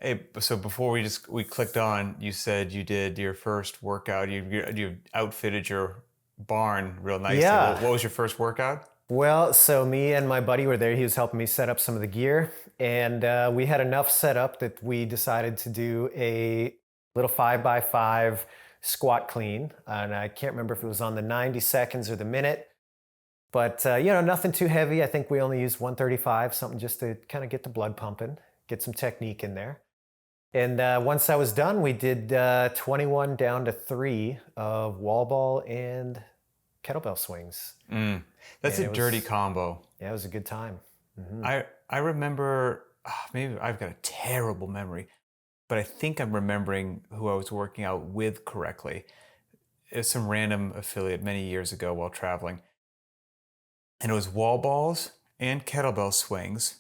Hey, so before we clicked on, you said you did your first workout. You outfitted your barn real nicely. Yeah. What was your first workout? Well, so me and my buddy were there. He was helping me set up some of the gear. And we had enough set up that we decided to do a little 5x5 squat clean. And I can't remember if it was on the 90 seconds or the minute. But, nothing too heavy. I think we only used 135, something just to kind of get the blood pumping, get some technique in there. And once I was done, we did 21 down to 3 of wall ball and kettlebell swings. That's And a dirty combo. yeah, it was a good time. I remember, maybe I've got a terrible memory, but I think I'm remembering who I was working out with correctly. It's some random affiliate many years ago while traveling. And it was wall balls and kettlebell swings.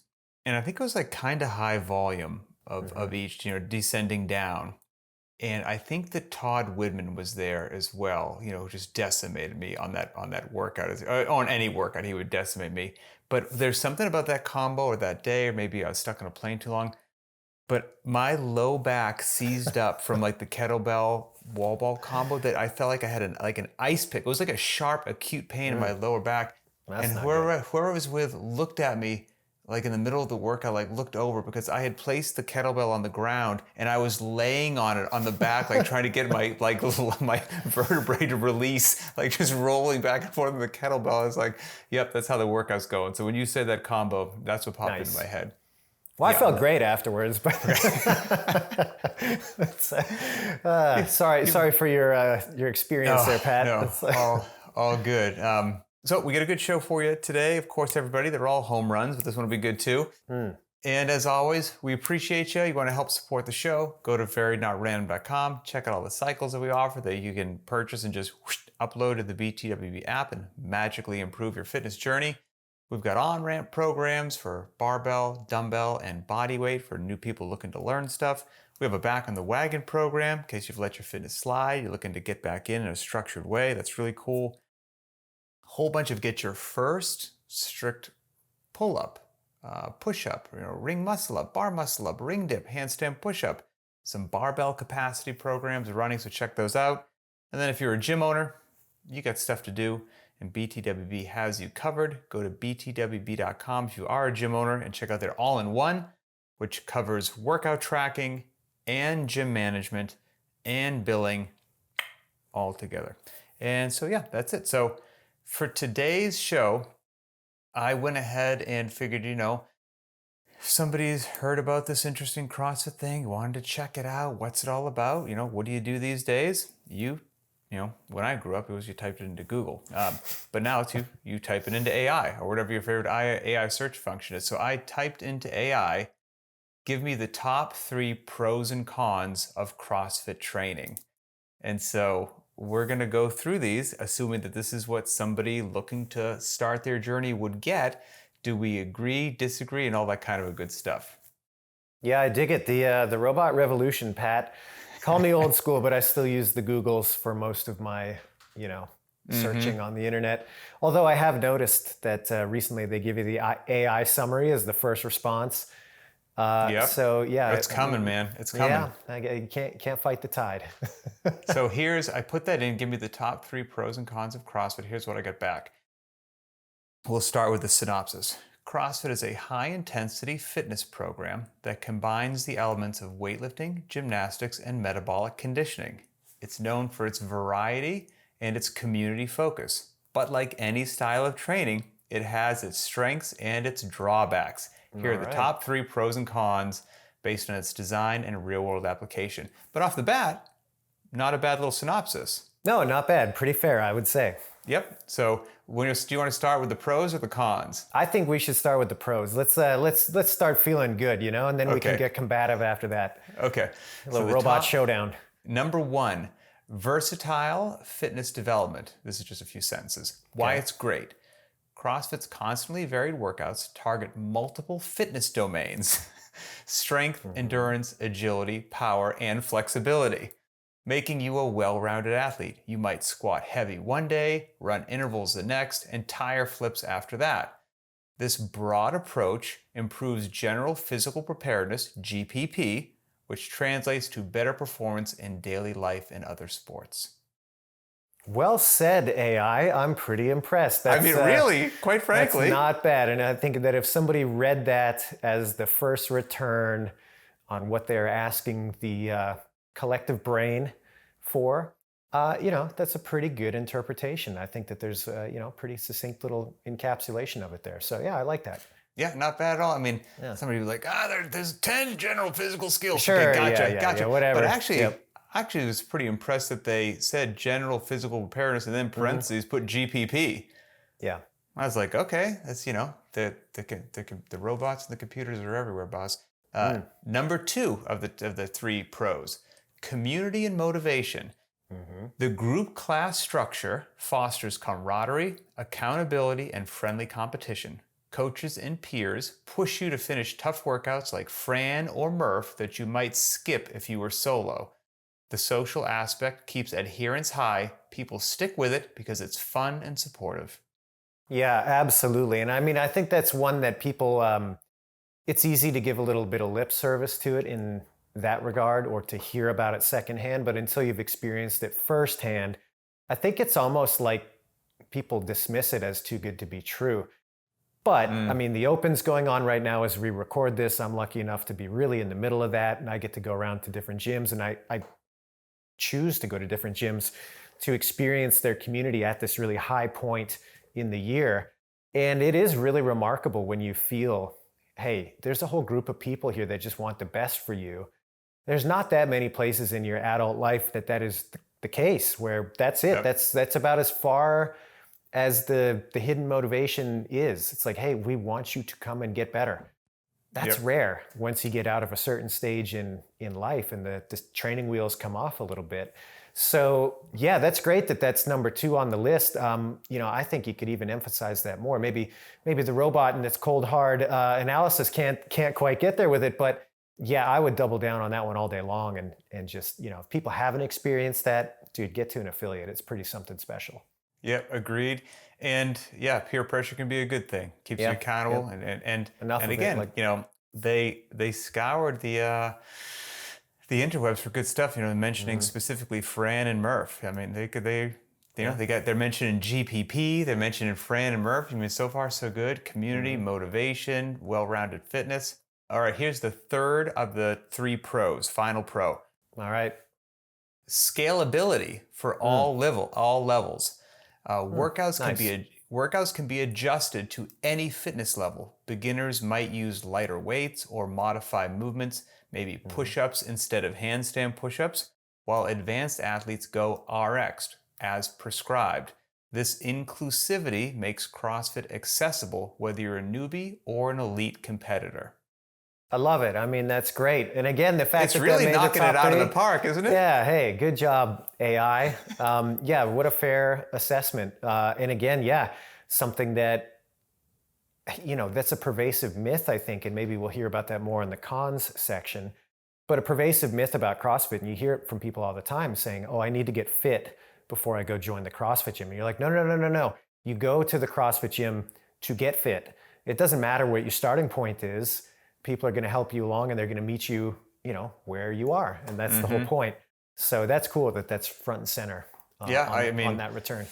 And I think it was like kind of high volume of each, descending down. And I think that Todd Widman was there as well, who just decimated me on that workout. On any workout, he would decimate me. But there's something about that combo or that day, or maybe I was stuck on a plane too long. But my low back seized up from like the kettlebell wall ball combo that I felt like I had an ice pick. It was like a sharp, acute pain in my lower back. That's And not whoever I was with looked at me like in the middle of the workout, like looked over because I had placed the kettlebell on the ground and I was laying on it on the back, like trying to get my my vertebrae to release, like just rolling back and forth on the kettlebell. I was like, yep, that's how the workout's going. So when you said that combo, that's what popped into my head. Well, Yeah. I felt great afterwards, but sorry for your experience there, Pat. No, all good. So we got a good show for you today. Of course, everybody, they're all home runs, but this one will be good too. And as always, we appreciate you. You want to help support the show, go to variednotrandom.com, check out all the cycles that we offer that you can purchase and just upload to the btwb app and magically improve your fitness journey. We've got on-ramp programs for barbell, dumbbell, and body weight for new people looking to learn stuff. We have a Back on the Wagon program in case you've let your fitness slide, you're looking to get back in a structured way. That's really cool. Whole bunch of get your first strict pull-up, push-up, ring muscle-up, bar muscle-up, ring dip, handstand push-up. Some barbell capacity programs running, so check those out. And then if you're a gym owner, you got stuff to do, and BTWB has you covered. Go to btwb.com if you are a gym owner and check out their all-in-one, which covers workout tracking and gym management and billing all together. And so yeah, that's it. So for today's show, I went ahead and figured, if somebody's heard about this interesting CrossFit thing, wanted to check it out, what's it all about? What do you do these days? When I grew up, it was you typed it into Google. But now it's you type it into AI or whatever your favorite AI search function is. So I typed into AI, give me the top 3 pros and cons of CrossFit training. And so we're going to go through these, assuming that this is what somebody looking to start their journey would get. Do we agree, disagree, and all that kind of a good stuff? Yeah, I dig it. The robot revolution, Pat. Call me old school, but I still use the Googles for most of my, searching on the internet. Although I have noticed that recently they give you the AI summary as the first response. Yep. So yeah, it's coming, man. It's coming. Yeah, you can't fight the tide. So I put that in. Give me the top 3 pros and cons of CrossFit. Here's what I got back. We'll start with the synopsis. CrossFit is a high-intensity fitness program that combines the elements of weightlifting, gymnastics, and metabolic conditioning. It's known for its variety and its community focus. But like any style of training, it has its strengths and its drawbacks. Here are the top 3 pros and cons based on its design and real-world application. But off the bat, not a bad little synopsis. No, not bad. Pretty fair, I would say. Yep. So, do you want to start with the pros or the cons? I think we should start with the pros. Let's start feeling good, and then we can get combative after that. Okay. A little robot showdown. Number 1, versatile fitness development. This is just a few sentences. Why it's great. CrossFit's constantly varied workouts target multiple fitness domains: strength, endurance, agility, power, and flexibility, making you a well-rounded athlete. You might squat heavy one day, run intervals the next, and tire flips after that. This broad approach improves general physical preparedness, GPP, which translates to better performance in daily life and other sports. Well said, AI. I'm pretty impressed. Really, quite That's frankly. not bad. And I think that if somebody read that as the first return on what they're asking the collective brain for, that's a pretty good interpretation. I think that there's, pretty succinct little encapsulation of it there. So yeah, I like that. Yeah, not bad at all. I mean, somebody was like, there's 10 general physical skills. Sure, Okay, gotcha. yeah, whatever. But actually, Yep. I was pretty impressed that they said general physical preparedness and then parentheses put GPP. Yeah. I was like, okay, that's, the robots and the computers are everywhere, boss. Number 2 of the 3 pros, community and motivation. The group class structure fosters camaraderie, accountability, and friendly competition. Coaches and peers push you to finish tough workouts like Fran or Murph that you might skip if you were solo. The social aspect keeps adherence high. People stick with it because it's fun and supportive. Yeah, absolutely. And I mean, I think that's one that people, it's easy to give a little bit of lip service to it in that regard or to hear about it secondhand. But until you've experienced it firsthand, I think it's almost like people dismiss it as too good to be true. But I mean, the Open's going on right now as we record this. I'm lucky enough to be really in the middle of that. And I get to go around to different gyms, and I choose to go to different gyms to experience their community at this really high point in the year. And it is really remarkable when you feel, hey, there's a whole group of people here that just want the best for you. There's not that many places in your adult life that is the case, where that's it. Yep. That's about as far as the hidden motivation is. It's like, hey, we want you to come and get better. That's rare once you get out of a certain stage in life and the training wheels come off a little bit. So yeah, that's great that that's number 2 on the list. I think you could even emphasize that more. Maybe the robot and its cold hard analysis can't quite get there with it, but yeah, I would double down on that one all day long. And just, if people haven't experienced that, dude, get to an affiliate. It's pretty something special. Yep, agreed. And yeah, peer pressure can be a good thing. Keeps you accountable. And again, they scoured the interwebs for good stuff. Mentioning specifically Fran and Murph. I mean, they're mentioning GPP. They're mentioning Fran and Murph. I mean, so far so good. Community, motivation, well-rounded fitness. All right, here's the third of the 3 pros. Final pro. All right. Scalability for all levels. Workouts can be adjusted to any fitness level. Beginners might use lighter weights or modify movements, maybe push-ups instead of handstand push-ups, while advanced athletes go RX as prescribed. This inclusivity makes CrossFit accessible whether you're a newbie or an elite competitor. I love it. I mean, that's great. And again, the fact it's really knocking it out of the park, isn't it? Yeah. Hey, good job, AI. Yeah, what a fair assessment. And again, something that, that's a pervasive myth, I think, and maybe we'll hear about that more in the cons section, but a pervasive myth about CrossFit. And you hear it from people all the time saying, oh, I need to get fit before I go join the CrossFit gym. And you're like, no. You go to the CrossFit gym to get fit. It doesn't matter what your starting point is. People are going to help you along and they're going to meet you, where you are. And that's the whole point. So that's cool that that's front and center on that return.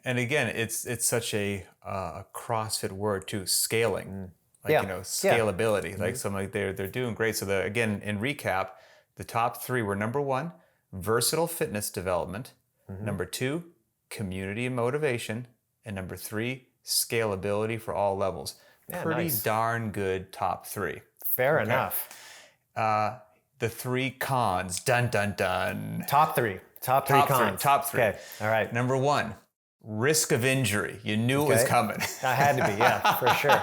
And again, it's such a CrossFit word too, scaling, scalability. Like they're doing great. So again, in recap, the top 3 were number 1, versatile fitness development. Number 2, community and motivation. And number 3, scalability for all levels. Yeah, pretty darn good top 3. Fair enough. The 3 cons. Dun, dun, dun. Top 3 cons. Top 3. Okay. All right. Number 1, risk of injury. You knew it was coming. I had to be, for sure.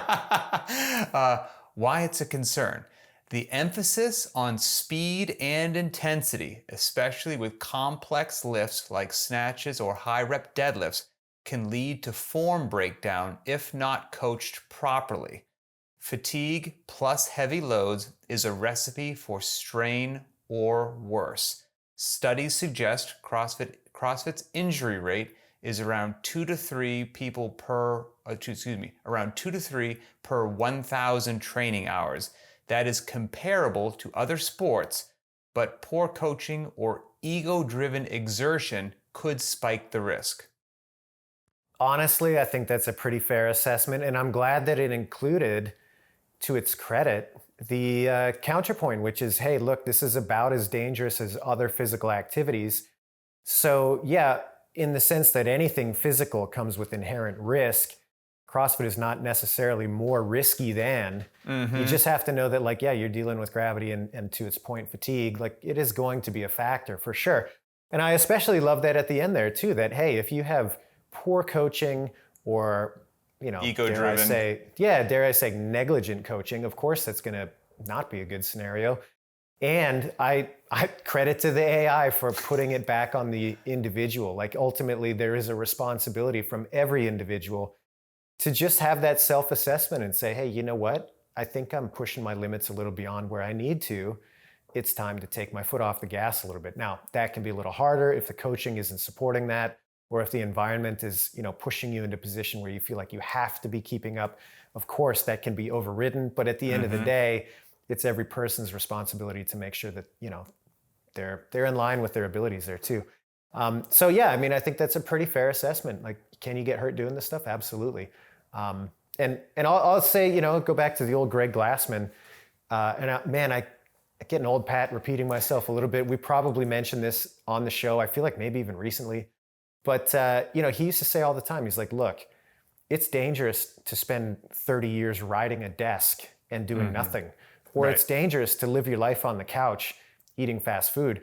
Why it's a concern. The emphasis on speed and intensity, especially with complex lifts like snatches or high rep deadlifts, can lead to form breakdown if not coached properly. Fatigue plus heavy loads is a recipe for strain or worse. Studies suggest CrossFit's injury rate is around 2 to 3 around 2 to 3 per 1,000 training hours. That is comparable to other sports, but poor coaching or ego-driven exertion could spike the risk? Honestly, I think that's a pretty fair assessment, and I'm glad that it included, to its credit, the counterpoint, which is, hey, look, this is about as dangerous as other physical activities. So yeah, in the sense that anything physical comes with inherent risk, CrossFit is not necessarily more risky than. You just have to know that, like, yeah, you're dealing with gravity and to its point, fatigue. Like, it is going to be a factor for sure. And I especially love that at the end there too, that, hey, if you have poor coaching or, Ego-driven. dare I say negligent coaching, of course that's going to not be a good scenario. And I credit to the AI for putting it back on the individual. Like, ultimately, there is a responsibility from every individual to just have that self-assessment and say, hey, you know what? I think I'm pushing my limits a little beyond where I need to. It's time to take my foot off the gas a little bit. Now, that can be a little harder if the coaching isn't supporting that, or if the environment is, pushing you into a position where you feel like you have to be keeping up. Of course, that can be overridden, but at the end of the day, it's every person's responsibility to make sure that, they're in line with their abilities there too. So yeah, I mean, I think that's a pretty fair assessment. Like, can you get hurt doing this stuff? Absolutely. And I'll say, go back to the old Greg Glassman. I get an old Pat repeating myself a little bit. We probably mentioned this on the show. I feel like maybe even recently, but he used to say all the time, he's like, look, it's dangerous to spend 30 years riding a desk and doing nothing, or it's dangerous to live your life on the couch eating fast food.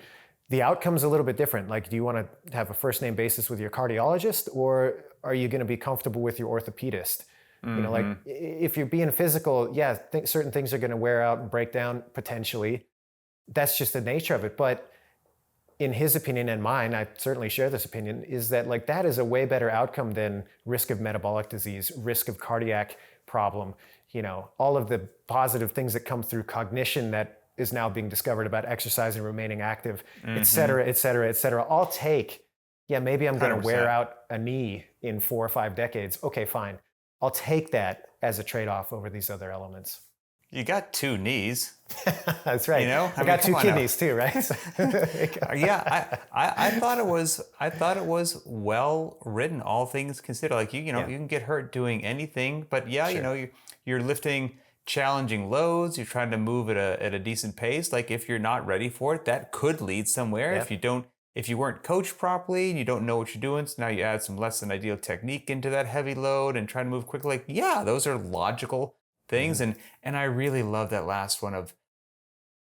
The outcome's a little bit different. Like, do you want to have a first name basis with your cardiologist, or are you going to be comfortable with your orthopedist? Like, if you're being physical, yeah, certain things are going to wear out and break down potentially. That's just the nature of it. But in his opinion and mine, I certainly share this opinion, is that, like, that is a way better outcome than risk of metabolic disease, risk of cardiac problem, all of the positive things that come through cognition that is now being discovered about exercise and remaining active, et cetera, et cetera, et cetera. I'll take, maybe I'm going to wear out a knee in 4 or 5 decades. Okay, fine. I'll take that as a trade-off over these other elements. You got 2 knees. That's right. I got 2 kidneys too, right? Yeah, I thought it was well written, all things considered. Like, you can get hurt doing anything, but you're lifting challenging loads, you're trying to move at a decent pace. Like, if you're not ready for it, that could lead somewhere. If you weren't coached properly and you don't know what you're doing, so now you add some less than ideal technique into that heavy load and try to move quickly. Like, yeah, those are logical things. And I really love that last one of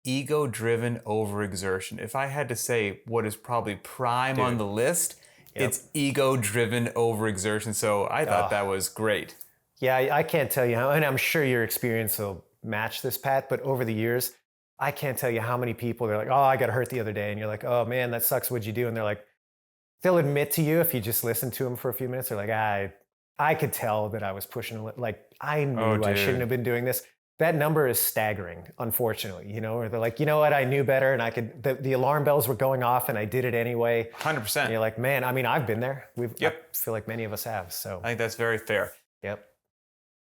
ego-driven overexertion. If I had to say what is probably prime on the list, it's ego-driven overexertion. So I thought that was great. Yeah, I can't tell you how, and I'm sure your experience will match this, Pat, but over the years, I can't tell you how many people, they're like, oh, I got hurt the other day. And you're like, oh man, that sucks. What'd you do? And they're like, they'll admit to you if you just listen to them for a few minutes. They're like, I could tell that I was pushing, like, I knew I shouldn't have been doing this. That number is staggering, unfortunately, or they're like, you know what, I knew better and I could, the alarm bells were going off and I did it anyway. 100%. And you're like, man, I mean, I've been there. I feel like many of us have. So I think that's very fair. Yep.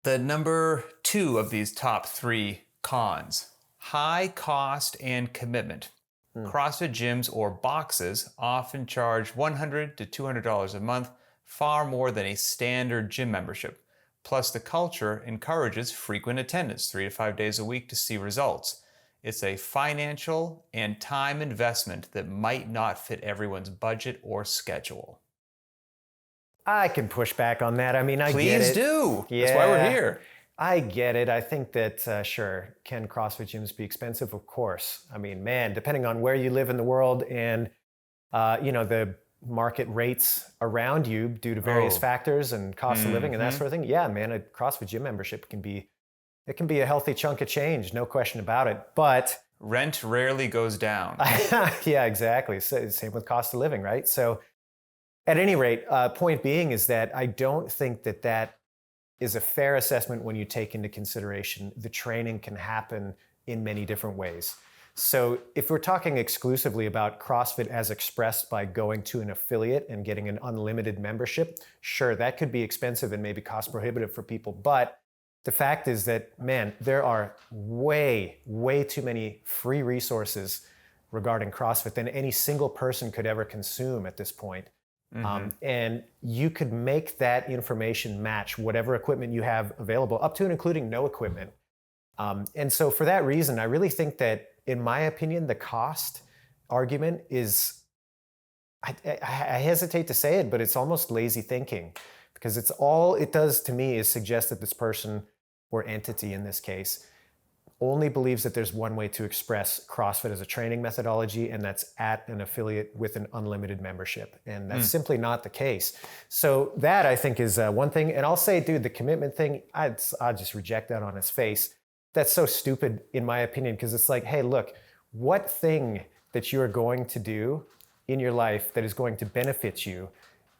The number 2 of these top 3 cons: high cost and commitment. CrossFit gyms or boxes often charge $100 to $200 a month, far more than a standard gym membership. Plus, the culture encourages frequent attendance, 3 to 5 days a week, to see results. It's a financial and time investment that might not fit everyone's budget or schedule. I can push back on that. I mean, I get it. Please do. Yeah. That's why we're here. I get it. I think that, sure, can CrossFit gyms be expensive? Of course. I mean, man, depending on where you live in the world and, the market rates around you due to various factors and cost of living and that sort of thing. Yeah, man, a CrossFit gym membership can be a healthy chunk of change, no question about it. But rent rarely goes down. Yeah, exactly. So, same with cost of living, right? So at any rate, point being is that I don't think that is a fair assessment when you take into consideration the training can happen in many different ways. So if we're talking exclusively about CrossFit as expressed by going to an affiliate and getting an unlimited membership, sure, that could be expensive and maybe cost prohibitive for people. But the fact is that, man, there are way, way too many free resources regarding CrossFit than any single person could ever consume at this point. And you could make that information match whatever equipment you have available, up to and including no equipment. And so for that reason, I really think that, in my opinion, the cost argument is, I hesitate to say it, but it's almost lazy thinking, because it's all it does to me is suggest that this person, or entity in this case, only believes that there's one way to express CrossFit as a training methodology, and that's at an affiliate with an unlimited membership. And that's simply not the case. So that, I think, is one thing. And I'll say, dude, the commitment thing, I'd just reject that on its face. That's so stupid, in my opinion, because it's like, hey, look, what thing that you are going to do in your life that is going to benefit you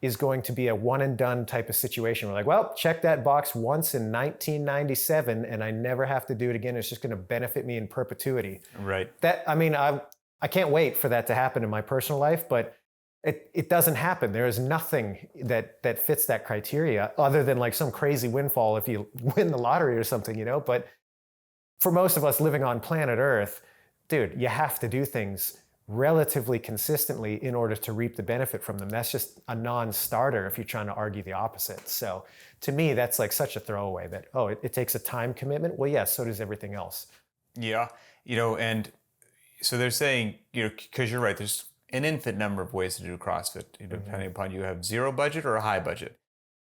is going to be a one and done type of situation. We're like, well, check that box once in 1997 and I never have to do it again. It's just going to benefit me in perpetuity. Right. That, I mean, I can't wait for that to happen in my personal life, but it doesn't happen. There is nothing that fits that criteria, other than like some crazy windfall if you win the lottery or something, you know. But for most of us living on planet Earth, dude, you have to do things relatively consistently in order to reap the benefit from them. That's just a non-starter if you're trying to argue the opposite. So to me, that's like such a throwaway that, oh, it takes a time commitment. Well, yes, so does everything else. Yeah. And so they're saying, because you're right, there's an infinite number of ways to do CrossFit, depending upon you have zero budget or a high budget.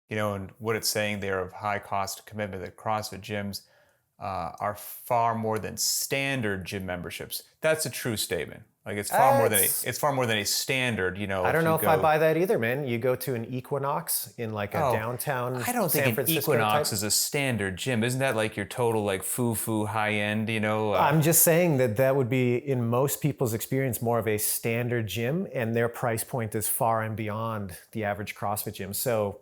And what it's saying there of high cost commitment, that CrossFit gyms are far more than standard gym memberships. That's a true statement. Like it's far more than a standard, I don't know if I buy that either, man. You go to an Equinox in like a downtown I don't think San Francisco Equinox type. is a standard gym. Isn't that like your total like foo-foo high-end, I'm just saying that would be, in most people's experience, more of a standard gym, and their price point is far and beyond the average CrossFit gym. So,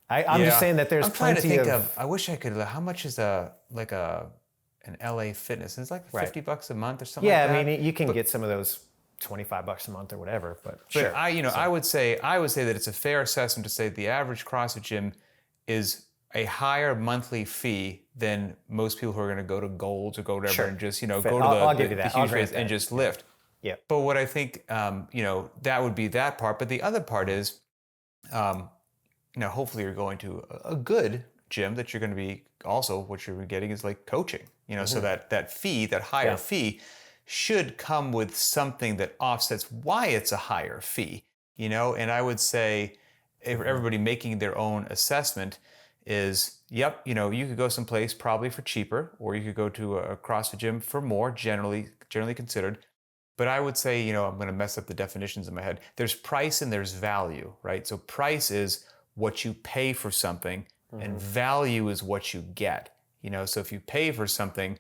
I'm just saying that there's I'm trying plenty to think of, I wish I could, how much is an LA Fitness? It's like $50 a month or something like that. Yeah, I mean, you can get some of those $25 a month or whatever, but sure. I would say that it's a fair assessment to say the average CrossFit gym is a higher monthly fee than most people who are going to go to Golds or go whatever and just, go to I'll give you that. the huge race and just lift. Yeah. But what I think, that would be that part. But the other part is, hopefully you're going to a good gym that you're going to be, also what you're getting is like coaching, so that fee, that higher fee should come with something that offsets why it's a higher fee, and I would say everybody making their own assessment is, you could go someplace probably for cheaper, or you could go to a CrossFit gym for more, generally considered. But I would say, I'm going to mess up the definitions in my head. There's price and there's value, right? So price is what you pay for something, and value is what you get. So if you pay for something,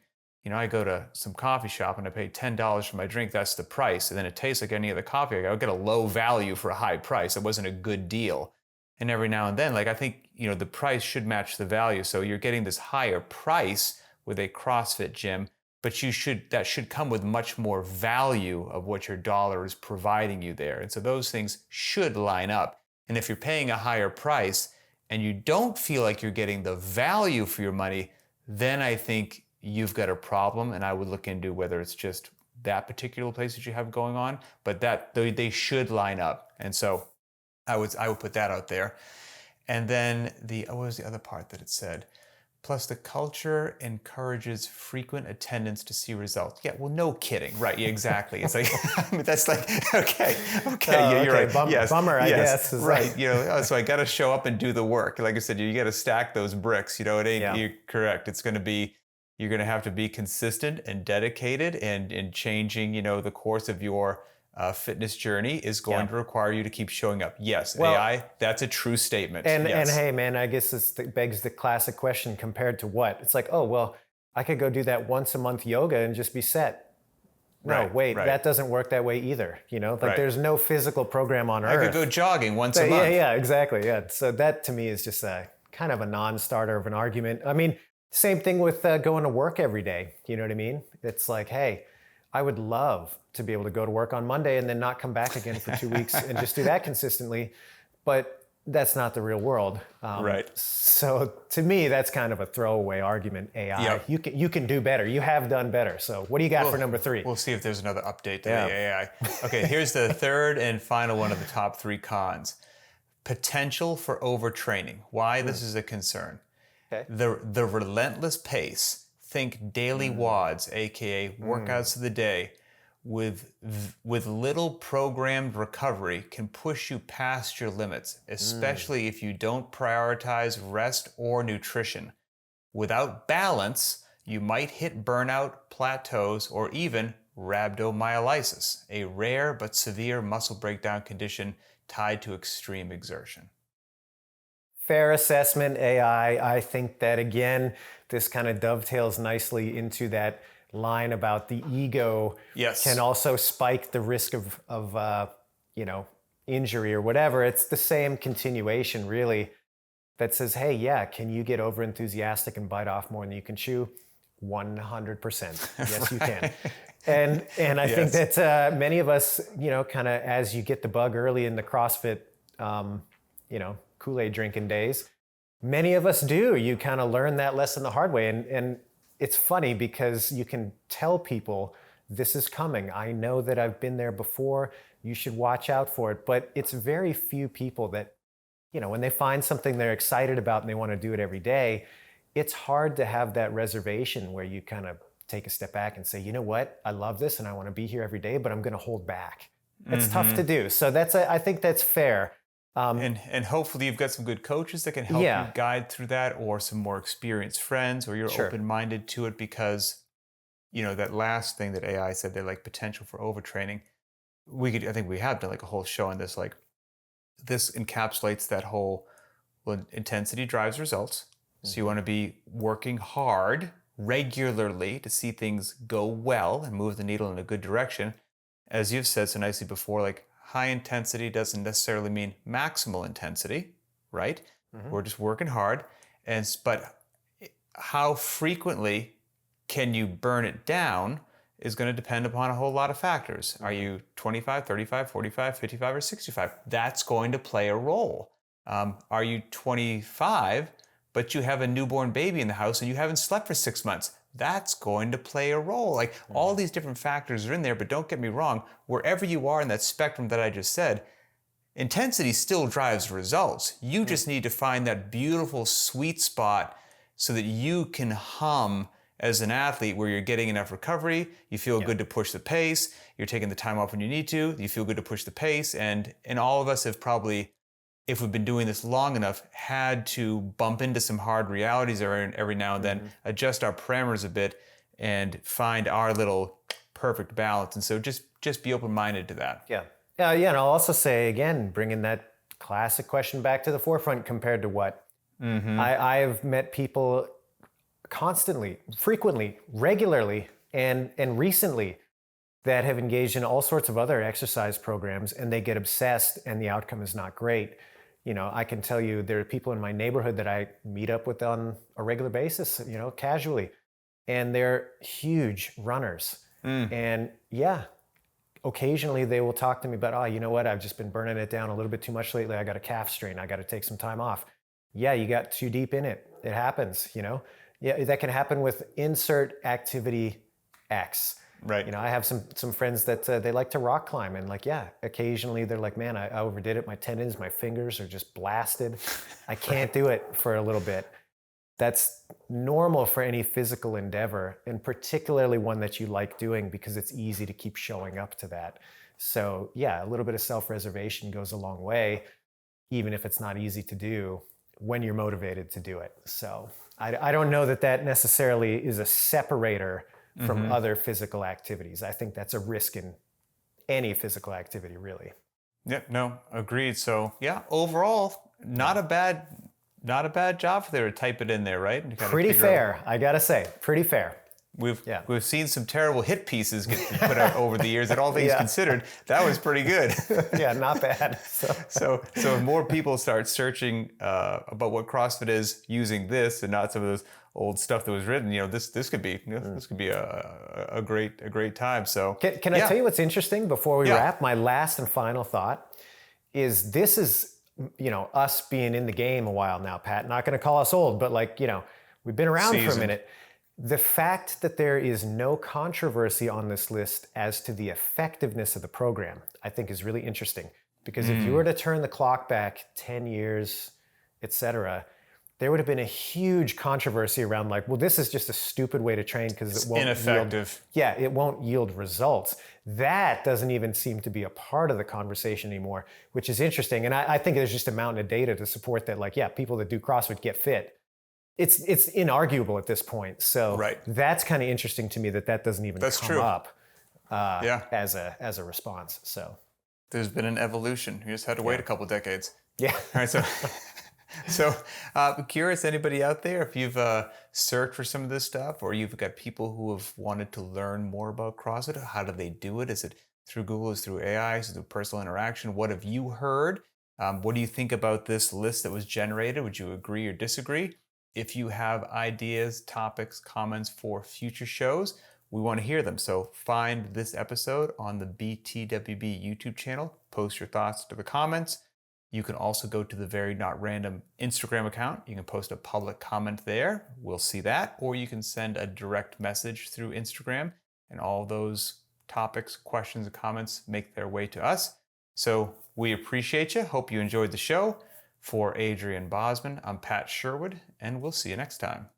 I go to some coffee shop and I pay $10 for my drink, that's the price. And then it tastes like any other coffee. I get a low value for a high price. It wasn't a good deal. And every now and then, I think, the price should match the value. So you're getting this higher price with a CrossFit gym, but that should come with much more value of what your dollar is providing you there. And so those things should line up. And if you're paying a higher price and you don't feel like you're getting the value for your money, then I think you've got a problem, and I would look into whether it's just that particular place that you have going on, but that they should line up. And so I would put that out there. And then what was the other part that it said? Plus, the culture encourages frequent attendance to see results. Yeah, well, no kidding. Right, yeah, exactly. It's like, that's like, okay, yeah, you're right. Bummer, I guess. Right, so I got to show up and do the work. Like I said, you got to stack those bricks. It ain't, you're correct. It's going to be, you're going to have to be consistent and dedicated, and changing, the course of your fitness journey is going to require you to keep showing up. Yes, AI, that's a true statement. And hey, man, I guess this begs the classic question: compared to what? It's like, oh, well, I could go do that once a month yoga and just be set. No, that doesn't work that way either. There's no physical program on Earth. I could go jogging once a month. Yeah, exactly. Yeah. So that to me is just a kind of a non-starter of an argument. I mean, same thing with going to work every day. You know what I mean? It's like, hey, I would love to be able to go to work on Monday and then not come back again for 2 weeks and just do that consistently. But that's not the real world. Right. So to me, that's kind of a throwaway argument. AI, Yep. you can do better. You have done better. So what do you got for number 3? We'll see if there's another update to Yeah. the AI. Okay, here's the third and final one of the top 3 cons. Potential for overtraining. Why this is a concern. Okay. The relentless pace, think daily WODs, aka workouts of the day, with little programmed recovery can push you past your limits, especially if you don't prioritize rest or nutrition. Without balance, you might hit burnout, plateaus, or even rhabdomyolysis, a rare but severe muscle breakdown condition tied to extreme exertion. Fair assessment, AI. I think that, again, this kind of dovetails nicely into that line about the ego Yes. can also spike the risk of injury or whatever. It's the same continuation, really, that says, hey, yeah, can you get over enthusiastic and bite off more than you can chew? 100%. Yes, you can. And I think that many of us, kind of as you get the bug early in the CrossFit, Kool-Aid drinking days, many of us do. You kind of learn that lesson the hard way. And it's funny because you can tell people this is coming. I know that I've been there before. You should watch out for it. But it's very few people that, when they find something they're excited about and they want to do it every day, it's hard to have that reservation where you kind of take a step back and say, you know what, I love this and I want to be here every day, but I'm going to hold back. It's tough to do. So I think that's fair. And hopefully you've got some good coaches that can help you guide through that, or some more experienced friends, or you're open-minded to it, because, that last thing that AI said, they're like potential for overtraining. I think we have done like a whole show on this, like this encapsulates that whole, intensity drives results. So you want to be working hard regularly to see things go well and move the needle in a good direction. As you've said so nicely before, like high intensity doesn't necessarily mean maximal intensity, right? We're just working hard. But how frequently can you burn it down is going to depend upon a whole lot of factors. Are you 25, 35, 45, 55, or 65? That's going to play a role. Are you 25, but you have a newborn baby in the house and you haven't slept for 6 months? That's going to play a role. Like all these different factors are in there, but don't get me wrong, wherever you are in that spectrum that I just said, intensity still drives results. You just need to find that beautiful sweet spot so that you can hum as an athlete, where you're getting enough recovery, you feel good to push the pace, you're taking the time off when you need to, you feel good to push the pace, and all of us have probably, if we've been doing this long enough, had to bump into some hard realities every now and then, adjust our parameters a bit, and find our little perfect balance. And so just be open-minded to that. Yeah. And I'll also say, again, bringing that classic question back to the forefront, compared to what? I have met people constantly, frequently, regularly, and recently that have engaged in all sorts of other exercise programs, and they get obsessed and the outcome is not great. I can tell you there are people in my neighborhood that I meet up with on a regular basis, casually, and they're huge runners. And occasionally they will talk to me about, you know what, I've just been burning it down a little bit too much lately. I got a calf strain. I got to take some time off. Yeah, you got too deep in it. It happens, Yeah, that can happen with insert activity X. Right. I have some friends that they like to rock climb, and occasionally they're like, man, I overdid it. My tendons, my fingers are just blasted. I can't do it for a little bit. That's normal for any physical endeavor, and particularly one that you like doing, because it's easy to keep showing up to that. So a little bit of self-reservation goes a long way, even if it's not easy to do when you're motivated to do it. So I don't know that necessarily is a separator from other physical activities. I think that's a risk in any physical activity, really. Yeah, no, agreed. So overall, not a bad job for there to type it in there, right? And pretty fair, I gotta say, pretty fair. We've seen some terrible hit pieces get put out over the years, and all things considered, that was pretty good. Yeah, not bad. So if more people start searching about what CrossFit is using this and not some of those old stuff that was written, this could be a great time. So can I tell you what's interesting before we wrap? My last and final thought is, this is us being in the game a while now, Pat, not going to call us old, but like, we've been around for a Seasoned. minute. The fact that there is no controversy on this list as to the effectiveness of the program, I think is really interesting. Because if you were to turn the clock back 10 years, et cetera, there would have been a huge controversy around like, well, this is just a stupid way to train because it won't Ineffective. it won't yield results. That doesn't even seem to be a part of the conversation anymore, which is interesting. And I think there's just a mountain of data to support that, like, yeah, people that do CrossFit get fit. It's inarguable at this point. So Right. that's kind of interesting to me that doesn't even That's come true. up Yeah. as a response. So There's been an evolution. You just had to wait a couple decades. yeah. All right, so curious, anybody out there, if you've searched for some of this stuff, or you've got people who have wanted to learn more about CrossFit, how do they do it? Is it through Google? Is it through AI? Is it through personal interaction? What have you heard? What do you think about this list that was generated? Would you agree or disagree? If you have ideas, topics, comments for future shows, we want to hear them. So find this episode on the btwb YouTube channel, post your thoughts to the comments. You can also go to the Very Not Random Instagram account. You can post a public comment there. We'll see that. Or you can send a direct message through Instagram, and all those topics, questions, and comments make their way to us. So we appreciate you. Hope you enjoyed the show. For Adrian Bosman, I'm Pat Sherwood, and we'll see you next time.